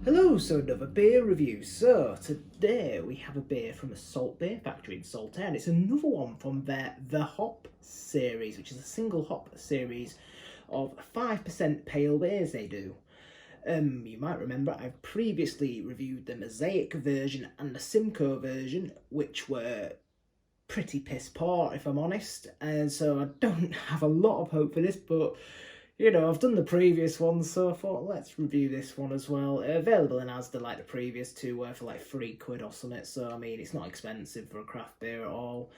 Hello, so another beer review. So today we have a beer from a salt beer factory in Saltaire. It's another one from their The Hop series, which is a single hop series of 5% pale beers they do. You might remember I've previously reviewed the Mosaic version and the Simcoe version, which were pretty piss poor if I'm honest, and so I don't have a lot of hope for this, but I've done the previous one, so I thought let's review this one as well. Available in Asda like the previous two were for like £3 or something, so I mean it's not expensive for a craft beer at all.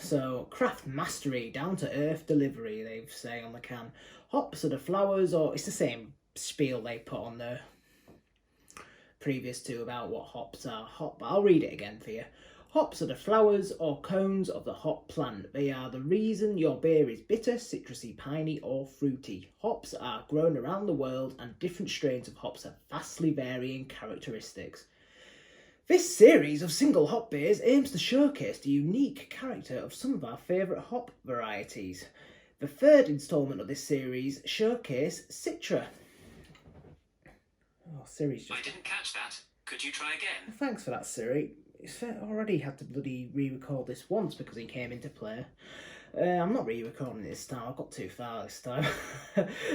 So craft mastery, down to earth delivery, they say on the can. Hops are the flowers, or it's the same spiel they put on the previous two about what hops are. I'll read it again for you. Hops are the flowers or cones of the hop plant. They are the reason your beer is bitter, citrusy, piney or fruity. Hops are grown around the world and different strains of hops have vastly varying characteristics. This series of single hop beers aims to showcase the unique character of some of our favourite hop varieties. The third instalment of this series showcase Citra. Oh, Siri's just... I didn't catch that. Could you try again? Well, thanks for that, Siri. I already had to bloody re-record this once because he came into play. I'm not re-recording it this time. I've got too far this time.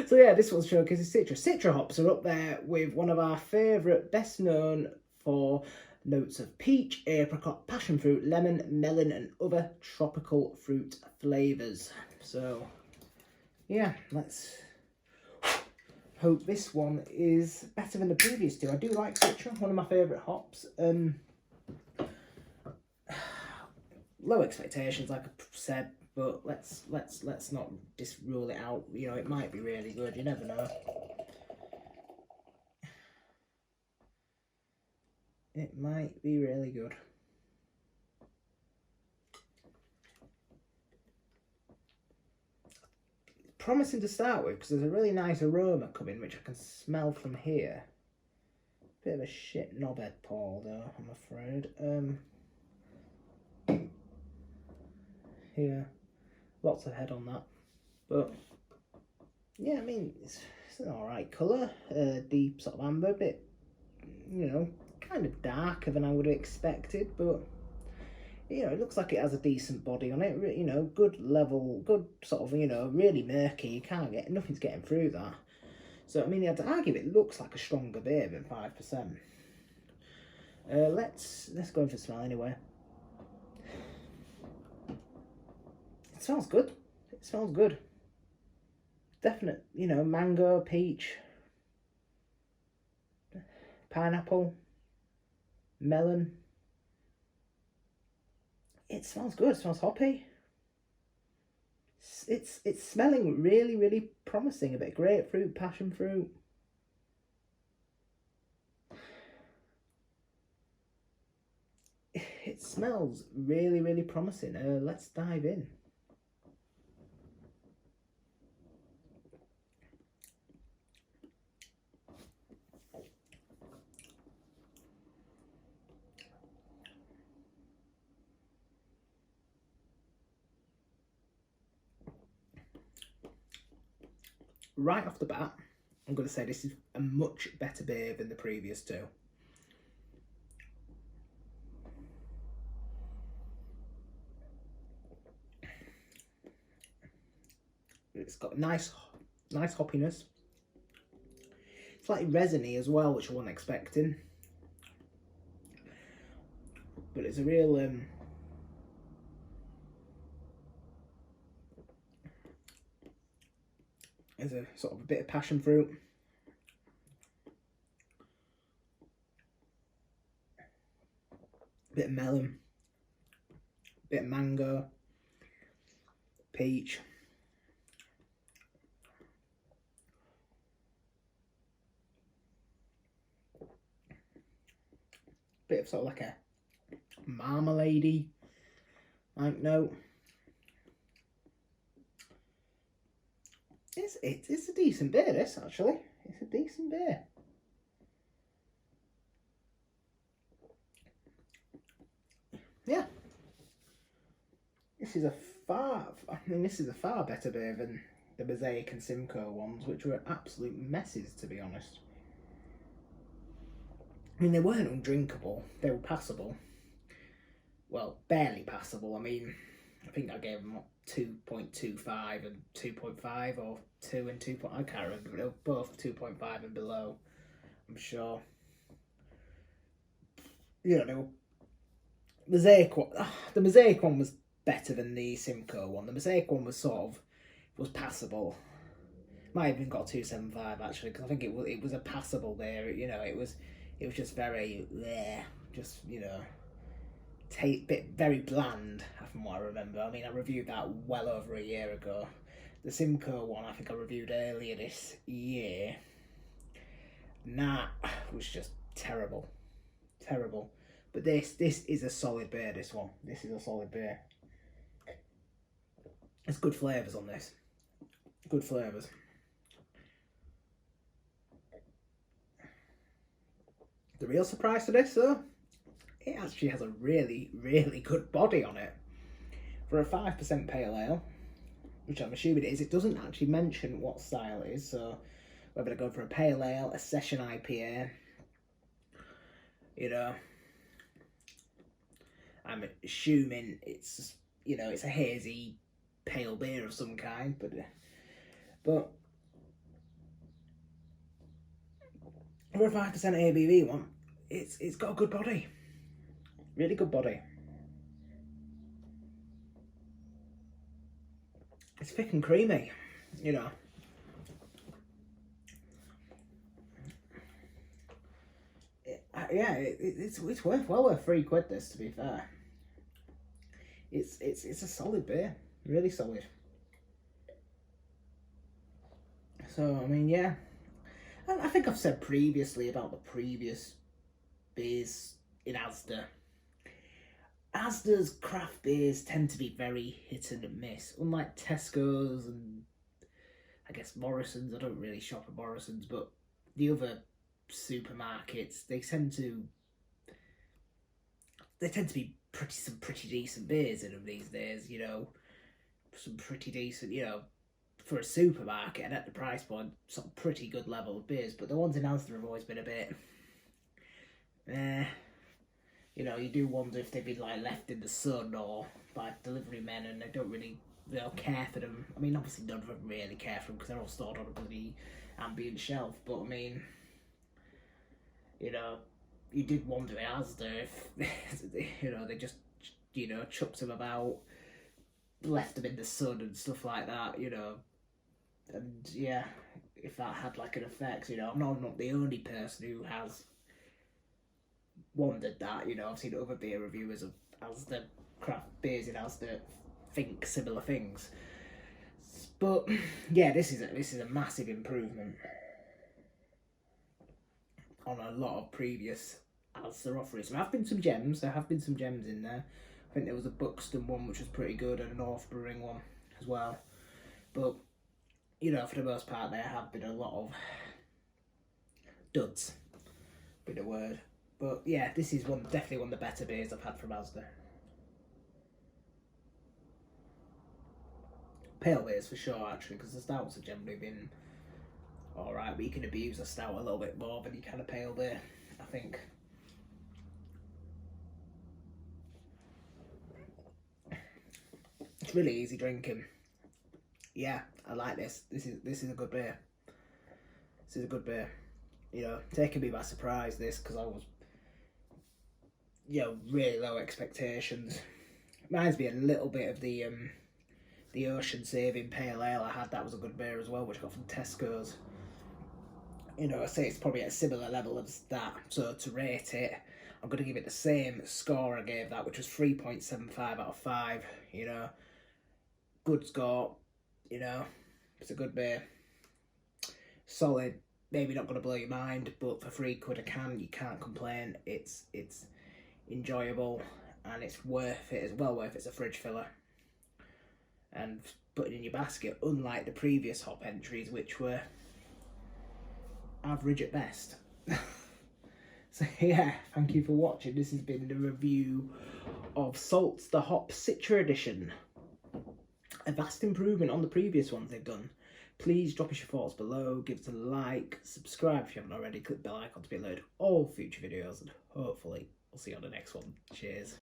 So yeah, this one's showcases Citra. Citra hops are up there with one of our favourite, best known for notes of peach, apricot, passion fruit, lemon, melon and other tropical fruit flavours. So yeah, let's hope this one is better than the previous two. I do like Citra, one of my favourite hops. Low expectations, like I said, but let's not just rule it out. It might be really good. You never know. It might be really good. Promising to start with because there's a really nice aroma coming, which I can smell from here. Bit of a shit knobhead pour though, I'm afraid. Here, lots of head on that, but yeah, I mean it's an alright colour, deep sort of amber, bit, kind of darker than I would have expected, but it looks like it has a decent body on it. Good level, good sort of, really murky. You can't get, nothing's getting through that. So I mean, I'd argue it looks like a stronger beer than 5%. Let's go in for a smell anyway. It smells good. It smells good. Definite, mango, peach, pineapple, melon. It smells good. It smells hoppy. It's smelling really, really promising. A bit of grapefruit, passion fruit. It smells really, really promising. Let's dive in. Right off the bat, I'm going to say this is a much better beer than the previous two. It's got nice hoppiness. Slightly resiny as well, which I wasn't expecting. But it's a real there's a sort of a bit of passion fruit. A bit of melon. A bit of mango. Peach. Bit of sort of like a marmalade-y like note. It's a decent beer, this, actually. It's a decent beer. Yeah. This is a far better beer than the Mosaic and Simcoe ones, which were absolute messes, to be honest. I mean, they weren't undrinkable, they were passable. Well, barely passable. I mean, I think I gave them 2.25 and 2.5, or 2 and 2. I can't remember, but they were both 2.5 and below, I'm sure. You know, they were... Mosaic one, the Mosaic one was better than the Simcoe one. The Mosaic one was was passable. Might have even got 2.75 actually, because I think it was a passable beer. You know, it was just very just, you know, very bland from what I remember. I mean, I reviewed that well over a year ago. The Simcoe one I think I reviewed earlier this year. And that was just terrible. But this is a solid beer, this one. This is a solid beer. There's good flavours on this. Good flavours. The real surprise to this, though, it actually has a really, really good body on it. For a 5% pale ale, which I'm assuming it is, it doesn't actually mention what style it is, so whether they're going for a pale ale, a session IPA, you know, I'm assuming it's, you know, it's a hazy pale beer of some kind, but for a 5% ABV one, it's got a good body, really good body. It's thick and creamy, you know. It's well worth £3. This, to be fair, it's a solid beer, really solid. So I mean, yeah, I think I've said previously about the previous beers in Asda. Asda's craft beers tend to be very hit and miss, unlike Tesco's and I guess Morrison's. I don't really shop at Morrison's, but the other supermarkets, they tend to be some pretty decent beers in them these days, you know. Some pretty decent, you know, for a supermarket and at the price point, some pretty good level of beers. But the ones in Asda have always been a bit you know, you do wonder if they've been like left in the sun or by delivery men and they don't really, you know, care for them. I mean, obviously none of them really care for them because they're all stored on a bloody ambient shelf, but I mean, you know, you did wonder in Asda if, you know, they just, you know, chucked them about, left them in the sun and stuff like that, you know, and yeah, if that had like an effect, you know, I'm not the only person who has wondered that, you know. I've seen other beer reviewers of Asda craft beers in Asda think similar things, but yeah, this is a massive improvement on a lot of previous Asda offerings. There have been some gems in there. I think there was a Buxton one which was pretty good and a North Brewing one as well, but you know, for the most part there have been a lot of duds, be the word. But yeah, this is definitely one of the better beers I've had from Asda. Pale beers for sure, actually, because the stouts have generally been alright, but you can abuse a stout a little bit more than you can a pale beer, I think. It's really easy drinking. Yeah, I like this. This is a good beer. This is a good beer. You know, taking me by surprise, this, because I was, you know, really low expectations. Reminds me a little bit of the Ocean Saving Pale Ale I had. That was a good beer as well, which I got from Tesco's. You know, I say it's probably at a similar level as that. So to rate it, I'm going to give it the same score I gave that, which was 3.75 out of 5. You know, good score. You know, it's a good beer. Solid. Maybe not going to blow your mind, but for £3 a can, you can't complain. It's enjoyable and it's worth it. It's well worth it. It's a fridge filler and put it in your basket, unlike the previous hop entries, which were average at best. So yeah, thank you for watching. This has been the review of Salt's the Hop Citra edition. A vast improvement on the previous ones they've done. Please drop us your thoughts below, give us a like, subscribe if you haven't already, click the bell icon to be alerted of all future videos, and hopefully we'll see you on the next one. Cheers.